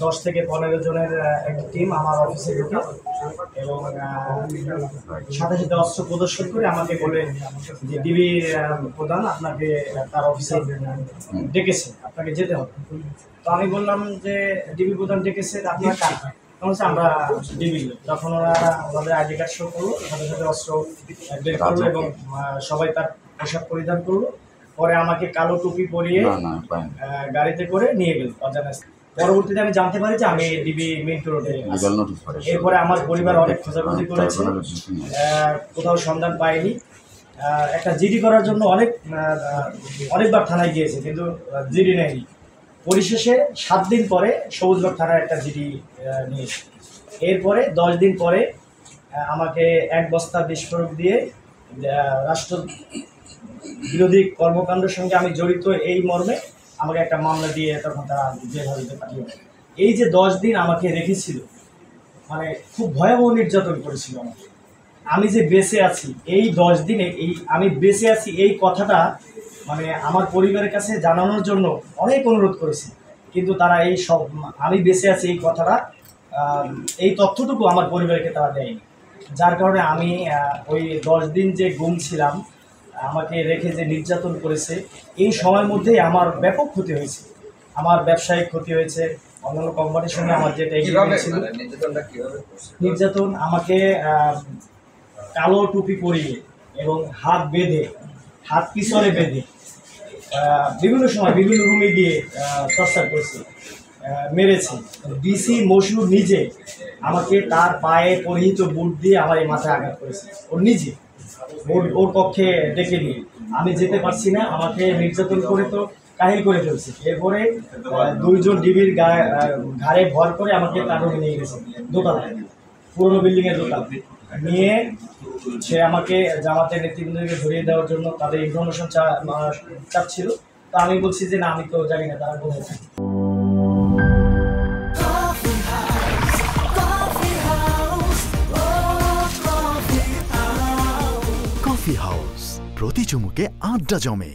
10 থেকে 15 জনের একটা টিম আমার অফিসে ঢুকে এবং সাথে সাথে অস্ত্র প্রদর্শন করে আমাকে বলে যে ডিবি প্রধান আপনাকে তার অফিসে ডেকেছে, আপনাকে যেতে হবে। তো আমি বললাম যে ডিবি প্রধান ডেকেছে, আপনার কাজ আমরা ডিবি। তখন ওরা আমাদের আইডি কার্ড শো করলো, সাথে সাথে অস্ত্র বের করলো এবং সবাই তার পোশাক পরিধান করলো। পরে আমাকে কালো টুপি পরিয়ে গাড়িতে করে নিয়ে গেল অজানা। পরবর্তীতে আমি জানতে পারি যে আমি ডিবি মিন্টু রোডে। এরপরে আমার পরিবার অনেক খোঁজাখুঁজি করেছে, কোথাও সন্ধান পায়নি। একটা জিডি করার জন্য অনেকবার থানায় গিয়েছে, কিন্তু জিডি নেয়নি। পরিশেষে 7 দিন পরে সবুজবাগ থানায় একটা জিডি নিয়েছে। এরপরে 10 দিন পরে আমাকে 1 বস্তা বিস্ফোরক দিয়ে রাষ্ট্র বিরোধী কর্মকাণ্ডের সঙ্গে আমি জড়িত এই মর্মে আমাকে একটা মামলা দিয়ে তখন তারা জেল হাজতে পাঠিয়ে। এই যে 10 দিন আমাকে রেখেছিল, মানে খুব ভয়াবহ নির্যাতন করেছিল আমাকে। আমি যে বেঁচে আছি এই 10 দিনে, এই আমি বেঁচে আছি এই কথাটা মানে আমার পরিবারের কাছে জানানোর জন্য অনেক অনুরোধ করেছি, কিন্তু তারা এই সব আমি বেঁচে আছি এই কথাটা, এই তথ্যটুকু আমার পরিবারকে তারা দেয়নি। যার কারণে আমি ওই 10 দিন যে গুম ছিলাম, আমাকে রেখে যে নির্যাতন করেছে, এই সময়ের মধ্যেই আমার ব্যাপক ক্ষতি হয়েছে। আমার ব্যবসায়িক ক্ষতি হয়েছে, অন্যান্য কোম্পানির সঙ্গে আমার যেটা এগ্রিমেন্ট ছিল। নির্যাতন আমাকে কালো টুপি পরিয়ে এবং হাত পিছনে বেঁধে বিভিন্ন সময় বিভিন্ন রুমে গিয়ে টর্চার করেছে, মেরেছে। ডিসি মশিউর নিজে আমাকে তার পায়ে পরিহিত বুট দিয়ে আমার এই মাথায় আঘাত করেছে, ওর নিজে ওর কক্ষে ডেকে নিয়ে। আমি যেতে পারছি না, আমাকে নির্যাতন করে তো কাহিল করে ফেলছে। এরপরে 2 জন ডিবির ঘাড়ে ভর করে আমাকে তার রুমে নিয়ে গেছে, দোতলায়, পুরোনো বিল্ডিংয়ের দোতলা নিয়ে। সে আমাকে জামাতের নেতৃবৃন্দকে ধরিয়ে দেওয়ার জন্য তাদের ইনফরমেশন চাচ্ছিল। তো আমি বলছি যে না, আমি তো জানি না তারা কোথায় থাকে। কফি হাউস, প্রতি চুমুকে আড্ডা জমে।